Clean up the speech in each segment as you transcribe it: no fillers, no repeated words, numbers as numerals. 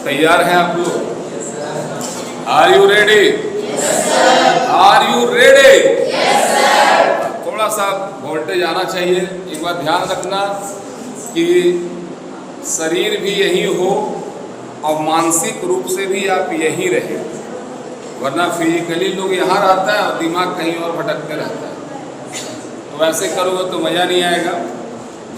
तैयार हैं आप लोग? Are you ready? Are you ready? थोड़ा सा वोल्टेज आना चाहिए। एक बार ध्यान रखना कि शरीर भी यही हो और मानसिक रूप से भी आप यही रहे, वरना फिजिकली लोग यहाँ रहता है और दिमाग कहीं और भटकते रहता है। तो वैसे करोगे तो मज़ा नहीं आएगा।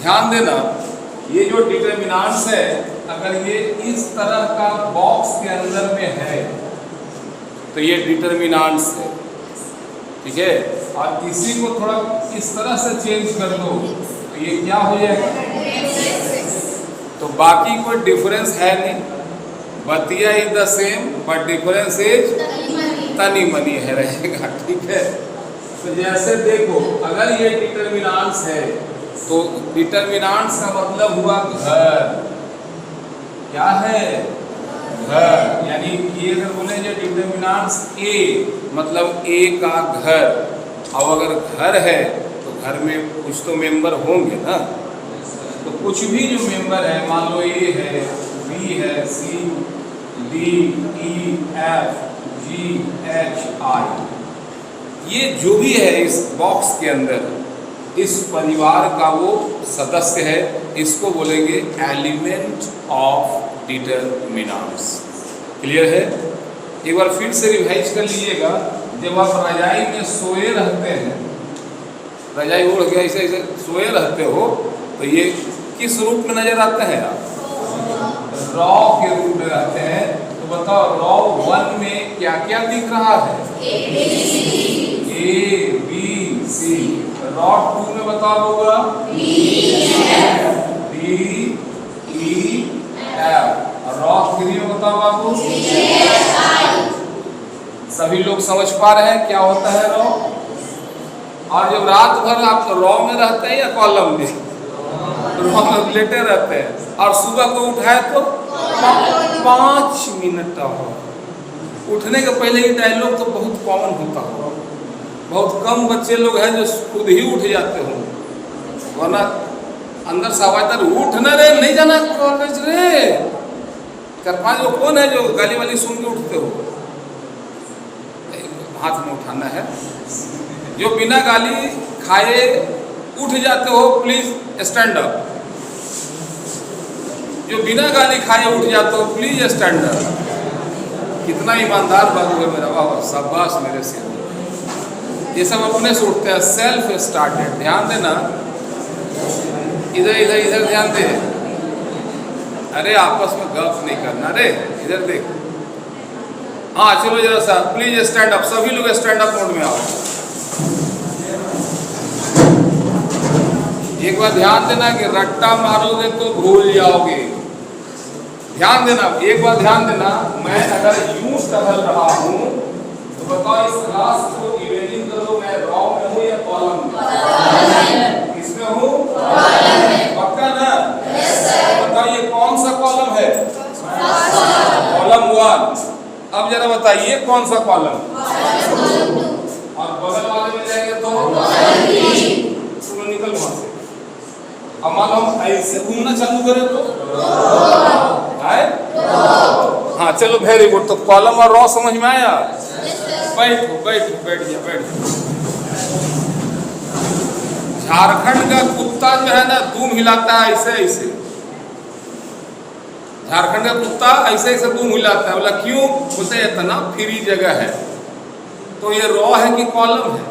ध्यान देना, ये जो डिटर्मिनेंट्स है, अगर ये इस तरह का बॉक्स के अंदर में है तो ये डिटर्मिनेंट्स है, ठीक है। और इसी को थोड़ा इस तरह से चेंज कर दो तो ये क्या हो जाएगा? तो बाकी कोई डिफरेंस है नहीं, बतिया is the same but difference is तनी मनी है रहेगा, ठीक है। तो जैसे देखो, अगर ये डिटर्मिनेंट्स है तो डिटर्मिनेंट्स का मतलब हुआ घर। क्या है? घर। यानी ये अगर बोले जो डिटर्मिनेंट्स ए, मतलब ए का घर, और अगर घर है तो घर में कुछ तो मेंबर होंगे ना। तो कुछ भी जो मेंबर है, मान लो ए है, बी है, सी, डी, ई, एफ, जी, एच, आई, ये जो भी है इस बॉक्स के अंदर, इस परिवार का वो सदस्य है, इसको बोलेंगे एलिमेंट ऑफ डिटर्मिनेंट्स। क्लियर है? एक बार फिर से रिवाइज कर लीजिएगा। जब आप रजाई में सोए रहते हैं, रजाई ओढ़ के ऐसे ऐसे सोए रहते हो, तो ये किस रूप में नजर आते हैं? आप रॉ के रूप में रहते हैं। तो बताओ, रॉ 1 में क्या क्या दिख रहा है? A B C. रॉ 2 में बताओ होगा डी ई एफ। रॉ 3 में बताओ बाबू। सभी लोग समझ पा रहे हैं क्या होता है रॉ? और जब रात भर आप रॉ में रहते हैं या कॉलम में? रॉ में लेटे रहते हैं, और सुबह को उठाए तो 5 मिनट हो। उठने के पहले ये डायलॉग तो बहुत कॉमन होता हो। बहुत कम बच्चे लोग हैं जो खुद ही उठ जाते हो, वरना अंदर से आवाज तर उठ न रे, नहीं जाना कॉलेज रे। 4-5 लोग कौन है जो गाली वाली सुन के उठते हो? हाथ में उठाना है। जो बिना गाली खाए उठ जाते हो, प्लीज स्टैंड अप। जो बिना गाली खाए उठ जाते हो, प्लीज स्टैंड अप। कितना ईमानदार बाबू है मेरा, वाह शाबाश मेरे से। ये सब अपने से उठते हैं, सेल्फ स्टार्टेड। ध्यान देना, इधर इधर इधर ध्यान दे। अरे आपस में गप नहीं करना रे, इधर देख। हाँ चलो जरा सा, प्लीज स्टैंड अप। सभी लोग स्टैंड अप मोड में आओ। एक बार ध्यान देना कि रट्टा मारोगे तो भूल जाओगे। ध्यान देना, एक बार ध्यान देना। मैं अगर यूं टहल रहा हूं तो बताओ इस क्लास को इमेजिन करो, मैं रॉ में हूं या कॉलम में? किसमें हूं? पक्का ना? बताओ ये कौन सा कॉलम है? कॉलम 1। अब जरा बताइए कौन सा कॉलम? और बगल वाले में जाएंगे तो चलो निकल वहां से। अब मान लो हम ऐसे घूमना चालू करें तो है? हाँ चलो, वेरी गुड। तो कॉलम और रॉ समझ में आया? बैठो बैठो, बैठ जा बैठ जा। झारखंड का कुत्ता जो है ना, दूम हिलाता है ऐसे ऐसे। झारखंड का कुत्ता ऐसे ऐसे दूम हिलाता है। बोला क्यों? बोलते इतना फ्री जगह है। तो ये रॉ है कि कॉलम है?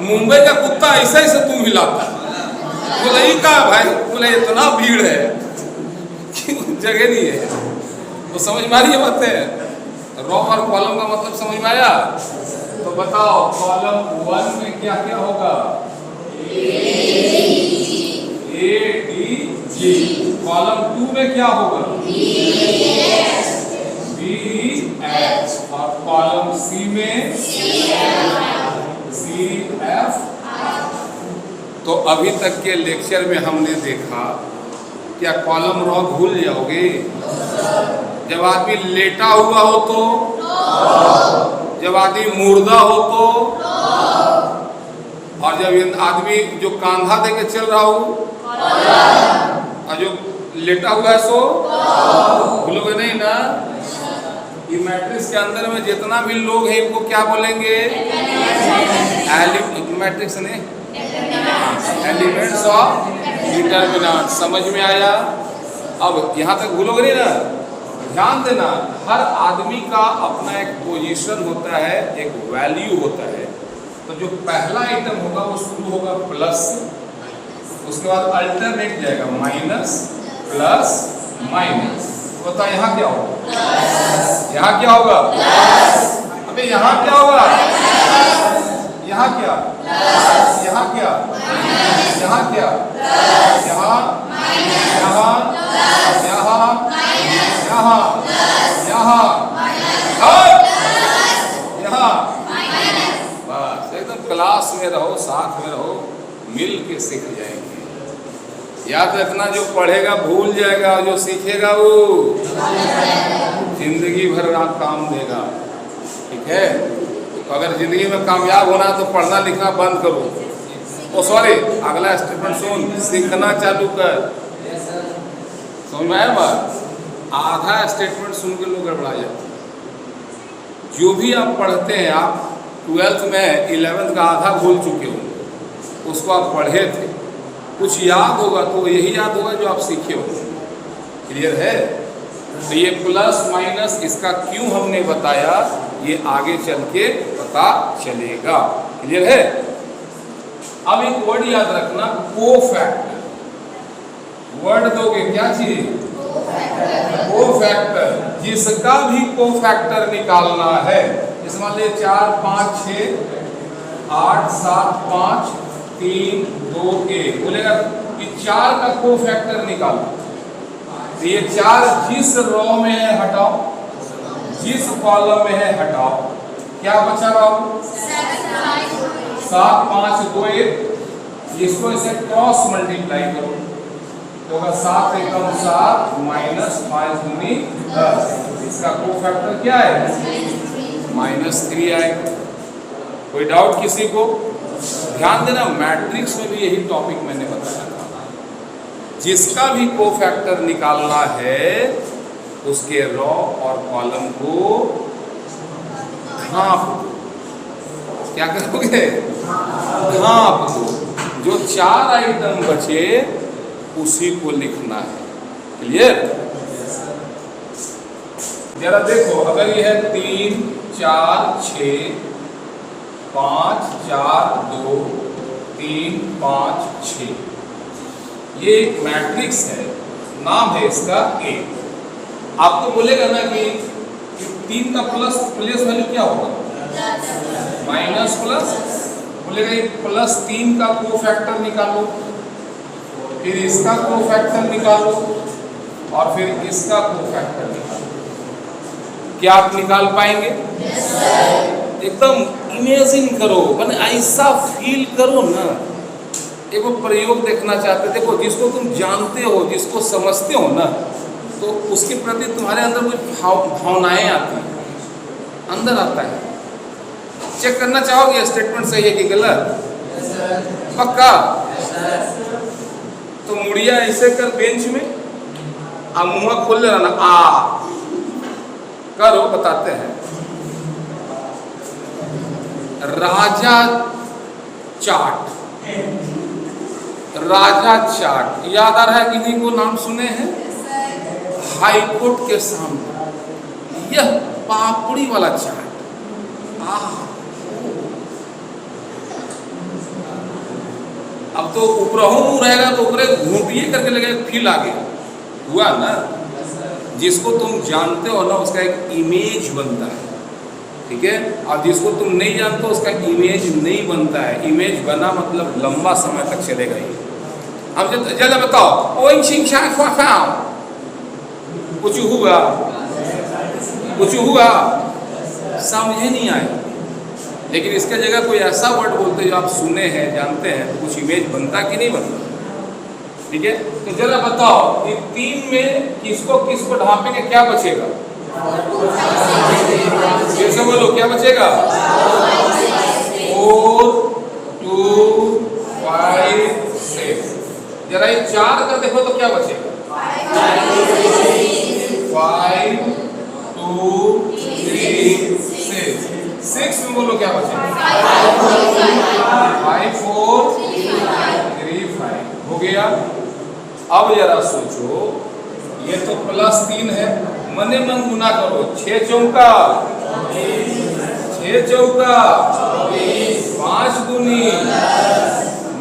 मुंबई का कुत्ता ऐसे ऐसे दूम हिलाता है। बोला ये का भाई? बोला इतना भीड़ है कि जगह नहीं है। तो समझ में आ रही है बातें? रॉ और कॉलम का मतलब समझ में आया? तो बताओ, कॉलम 1 में क्या क्या होगा? A D G. कॉलम 2 में क्या होगा? B H. और कॉलम सी में सी एफ। तो अभी तक के लेक्चर में हमने देखा, क्या कॉलम रॉ भूल जाओगे? जब आदमी लेटा हुआ हो तो, जब आदमी मुर्दा हो तो, और जब आदमी जो कांधा दे के चल रहा हो, और जो लेटा हुआ है सो भूलो के अंदर में जितना भी लोग हैं इनको क्या बोलेंगे? मैट्रिक्स ने एलिमेंट्स ऑफ डिटर्मिनेंट। समझ में आया? अब यहाँ तक भूलोगे नहीं ना? ध्यान देना, हर आदमी का अपना एक पोजीशन होता है, एक वैल्यू होता है। तो जो पहला आइटम होगा वो शुरू होगा प्लस, उसके बाद अल्टरनेट जाएगा माइनस प्लस माइनस। बता यहाँ क्या होगा? यहाँ क्या होगा? अबे यहाँ क्या होगा? यहाँ क्या? यहाँ क्या? यहाँ क्या? यहाँ यहाँ यहाँ यहाँ यहाँ बस एकदम क्लास में रहो, साथ में रहो, मिल के सीख जाएंगे। याद रखना, जो पढ़ेगा भूल जाएगा, जो सीखेगा वो जिंदगी भर काम देगा। ठीक है? तो अगर जिंदगी में कामयाब होना है तो पढ़ना लिखना बंद करो। ओ सॉरी, अगला स्टेटमेंट सुन, सीखना चालू कर। समझ में आया बात? आधा स्टेटमेंट सुन के लोग गड़बड़ा जाते हैं। जो भी आप पढ़ते हैं, आप 12th में 11th का आधा भूल चुके हो, उसको आप पढ़े थे, कुछ याद होगा तो यही याद होगा जो आप सीखे हो। क्लियर है? तो ये प्लस माइनस इसका क्यों हमने बताया, ये आगे चल के पता चलेगा। क्लियर है? अब एक वर्ड याद रखना, कोफैक्टर। वर्ड दोगे क्या चीज? कोफैक्टर। जिसका भी कोफैक्टर निकालना है, इस मान लीजिए 4 5 6 8 7 5 3 2 1 बोलेगा कि 4 का कोफैक्टर निकालो। तो ये 4 जिस रो में है हटाओ, जिस कॉलम में है हटाओ, क्या बचा रहा? 7 5 2 1। इसको इसे क्रॉस मल्टीप्लाई करो तो 7 एकम 7 माइनस 5 दूनी 10। इसका कोफैक्टर क्या है? -3 आएगा। कोई डाउट किसी को? ध्यान देना, मैट्रिक्स में भी यही टॉपिक मैंने बताया था। जिसका भी कोफैक्टर निकालना है उसके रो और कॉलम को ढांप दो। क्या करोगे? ढांप दो। जो 4 आइटम बचे उसी को लिखना है। क्लियर? जरा देखो, अगर ये है 3 4 6 5 4 2 3 5 6, ये एक मैट्रिक्स है, नाम है इसका ए। आपको बोलेगा ना कि 3 का प्लस वैल्यू क्या होगा? Minus plus. बोलेगा +3 का कोफैक्टर निकालो, फिर इसका कोफैक्टर निकालो और फिर इसका कोफैक्टर निकालो। क्या आप निकाल पाएंगे? एकदम इमेजिन करो, मैंने ऐसा फील करो ना। एक प्रयोग देखना चाहते, देखो जिसको तुम जानते हो, जिसको समझते हो ना, तो उसके प्रति तुम्हारे अंदर कुछ भावनाएं आती हैं, अंदर आता है। चेक करना चाहोगे स्टेटमेंट सही है कि गलत? पक्का? तो मुड़िया ऐसे कर बेंच में, अब मुंह खोल लेना, आ करो, बताते हैं। राजा चाट, राजा चाट याद आ रहा है किन्हीं को? नाम सुने हैं? हाईकोर्ट के सामने यह पापड़ी वाला चाट, अब तो ऊपरहू रहेगा तो ऊपरे घूटिए करके लगेगा, फील आ गया। हुआ ना? जिसको तुम जानते हो ना उसका एक इमेज बनता है। ठीक है? और जिसको तुम नहीं जानते हो उसका इमेज नहीं बनता है। इमेज बना मतलब लंबा समय तक चलेगा ही। अब जल्द बताओ, कुछ हुआ? कुछ हुआ? समझे नहीं आए। लेकिन इसके जगह कोई ऐसा वर्ड बोलते जो आप सुने हैं, जानते हैं, तो कुछ इमेज बनता कि नहीं बनता? ठीक है? तो जरा बताओ, इन 3 में किसको किसको ढांपेंगे, क्या बचेगा? फिर से बोलो, क्या बचेगा? 4 2 5 6। जरा ये 4 का देखो तो क्या बचेगा? 5 2 3 6 6 में बोलो क्या बचेगा 5 4 3 5 हो गया। अब जरा सोचो, ये तो +3 है, मने मन गुना करो। 6 चौका 6 चौका 5 दूनी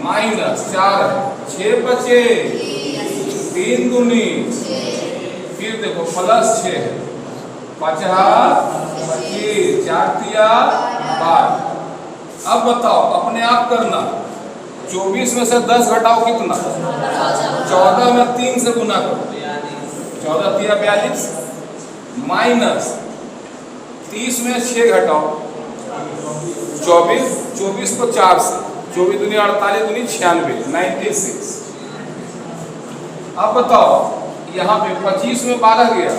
-4 6 बचे 3 दूनी, फिर देखो +6 है 5 25 4 तिया 12। अब बताओ अपने आप करना, 24 में से 10 घटाओ कितना 14 में 3 से गुना करो 14 तिया 42 -30 में 6 घटाओ 24 को 4 से 24 दूनी 48 दूनी 96 96। अब बताओ यहाँ पे 25 में 12 गया,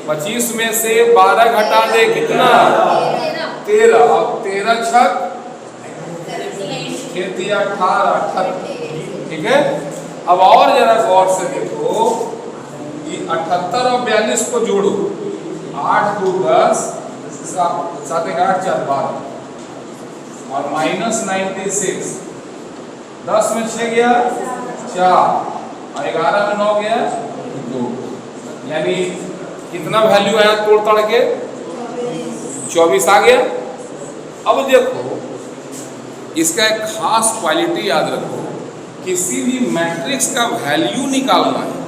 25 में से 12 घटा दे कितना 13। अब 13 छक 18 ठीक है। अब और जरा गौर से देखो, ये 78 और 42 को जोड़ो, 8 2 10 7 1 8 4 12 और -96। 10 में 6 गया 4 और 11 में 9 गया 2, यानी कितना वैल्यू आया तोड़ तड़ के 24 आ गया। अब देखो इसका एक खास क्वालिटी याद रखो, किसी भी मैट्रिक्स का वैल्यू निकालना है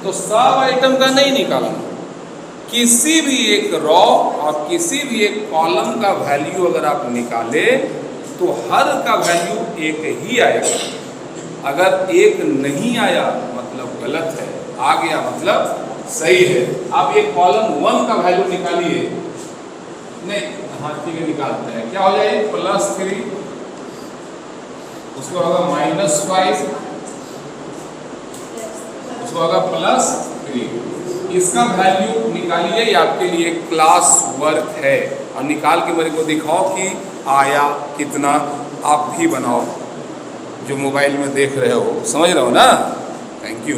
तो सब आइटम का नहीं निकालना, किसी भी एक रॉ और किसी भी एक कॉलम का वैल्यू अगर आप निकाले तो हर का वैल्यू एक ही आएगा। अगर एक नहीं आया मतलब गलत है, आ गया मतलब सही है। आप एक कॉलम 1 का वैल्यू निकालिए, नहीं हाँ ठीक है निकालते हैं, क्या हो जाएगा +3, उसको होगा -5, उसको होगा +3। इसका वैल्यू निकालिए, ये आपके लिए क्लास वर्क है और निकाल के मेरे को दिखाओ कि आया कितना। आप भी बनाओ जो मोबाइल में देख रहे हो, समझ रहे हो ना। Thank you.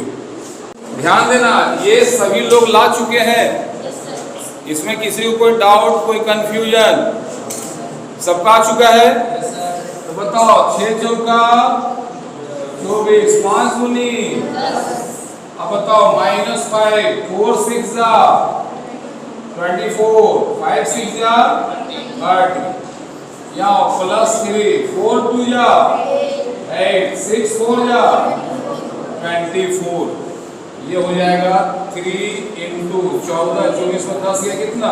ध्यान देना, ये सभी लोग ला चुके हैं, इसमें किसी को कोई डाउट कोई कंफ्यूजन, सबका आ चुका है। तो बताओ 6 चौका 24 5 दूनी, अब बताओ -5 4 6 जा 24 5 6 जा 30, यहाँ +3 4 2 जा 8 6 4 जा 24। ये हो जाएगा 3 × 14 24 में 10 गया कितना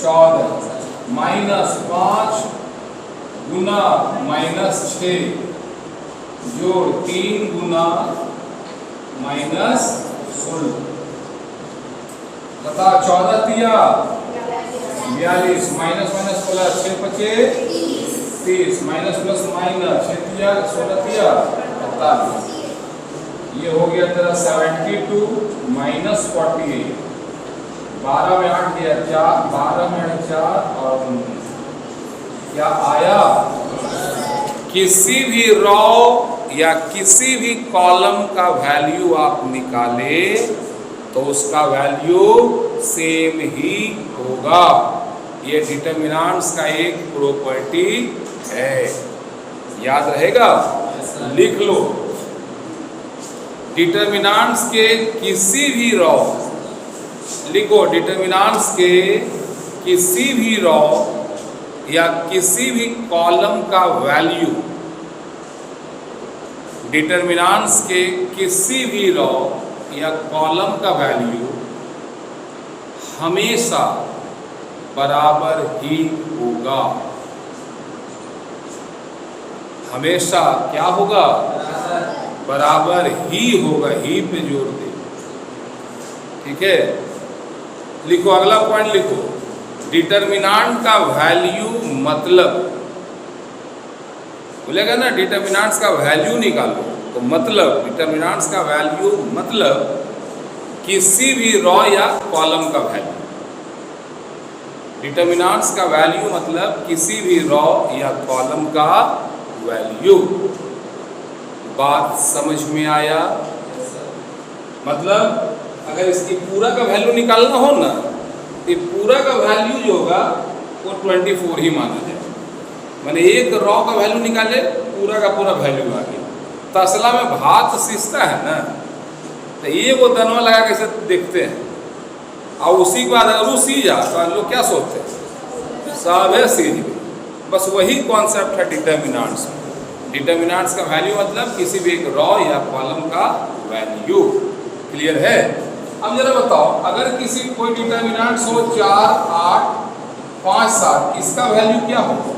14 -5 गुना -6 जोड़ 3 गुना -16। बता 14 तिया 42 -+ 6 25 30 -+ 6 तिया 16 तिया 48। ये हो गया तेरा 72 -48। 12 में 8 गया 4, 12 में 8 4 और क्या आया। किसी भी रॉ या किसी भी कॉलम का वैल्यू आप निकाले तो उसका वैल्यू सेम ही होगा। ये डिटरमिनेंट्स का एक प्रॉपर्टी है, याद रहेगा, लिख लो। डिटरमिनेंट्स के किसी भी रॉ, लिखो डिटरमिनेंट्स के किसी भी रॉ या किसी भी कॉलम का वैल्यू, डिटरमिनेंट्स के किसी भी रॉ या कॉलम का वैल्यू हमेशा बराबर ही होगा। हमेशा क्या होगा, बराबर ही होगा, ही पे जोड़ दे, ठीक है। लिखो अगला पॉइंट लिखो, डिटरमिनेंट का वैल्यू मतलब, बोलेगा ना डिटरमिनेंट्स का वैल्यू निकालो तो मतलब, डिटरमिनेंट्स का वैल्यू मतलब किसी भी रॉ या कॉलम का वैल्यू। डिटरमिनेंट्स का वैल्यू मतलब किसी भी रॉ या कॉलम का वैल्यू। बात समझ में आया? मतलब अगर इसकी पूरा का वैल्यू निकालना हो ना ये पूरा का वैल्यू जो होगा वो 24 ही माना जाए। मैंने एक रॉ का वैल्यू निकाले, पूरा का पूरा वैल्यू आ गया। तो असला में भात सीखता है ना, तो ये वो दनवा लगा कैसे देखते हैं, और उसी के बाद अगर वो सी जा तो लोग क्या सोचते हैं, सब है सीज गई। बस वही कॉन्सेप्ट है डिटर्मिनेंट्स में। डिटर्मिनेंट्स का वैल्यू मतलब किसी भी एक रॉ या कॉलम का वैल्यू। क्लियर है? अब जरा बताओ, अगर किसी कोई डिटर्मिनेंट्स हो 4, 8, 5, 7, इसका वैल्यू क्या होगा?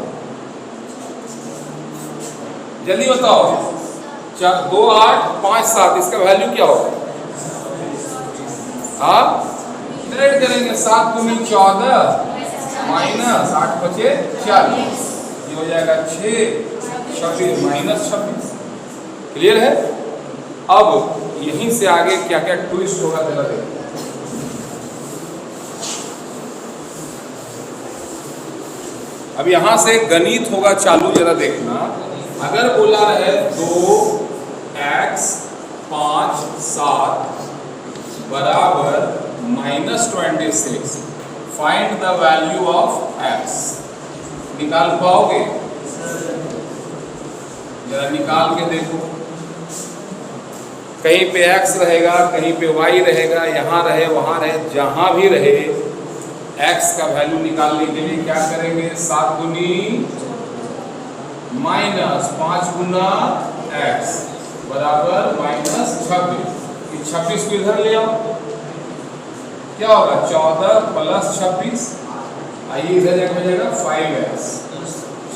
जल्दी बताओ। 2, 8, 5, 7 इसका वैल्यू क्या होगा? आप डिवाइड करेंगे, 7 दूनी 14 माइनस 8 बचे 40, ये हो जाएगा 6, 26 माइनस 26। क्लियर है? अब यहीं से आगे क्या क्या ट्विस्ट होगा जरा देखो। अब यहां से गणित होगा चालू, जरा देखना। अगर बोला है 2x 5 7 बराबर -26, find the value of x। निकाल पाओगे? जरा निकाल के देखो। कहीं पे x रहेगा, कहीं पे y रहेगा, यहाँ रहे वहाँ रहे, जहाँ भी रहे x का वैल्यू निकालने के लिए क्या करेंगे? 7 दूनी माइनस 5 गुना x बराबर -26। 26 को इधर ले आओ, क्या होगा? 14 प्लस 26, आइए इधर जाकर हो जाएगा 5x।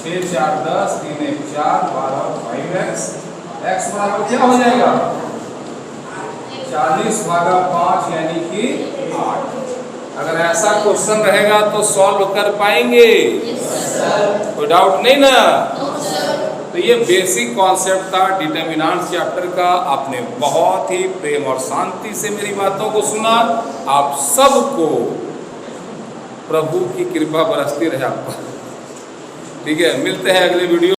6 4 10, 3 1 4, 12 5x। x बराबर क्या हो जाएगा? 40/5 यानी कि 8। अगर ऐसा क्वेश्चन रहेगा तो सॉल्व कर पाएंगे? कोई डाउट नहीं ना? तो ये बेसिक कॉन्सेप्ट था डिटर्मिनेंट्स चैप्टर का। आपने बहुत ही प्रेम और शांति से मेरी बातों को सुना। आप सबको प्रभु की कृपा बरसती रहे आप पर। ठीक है, मिलते हैं अगले वीडियो।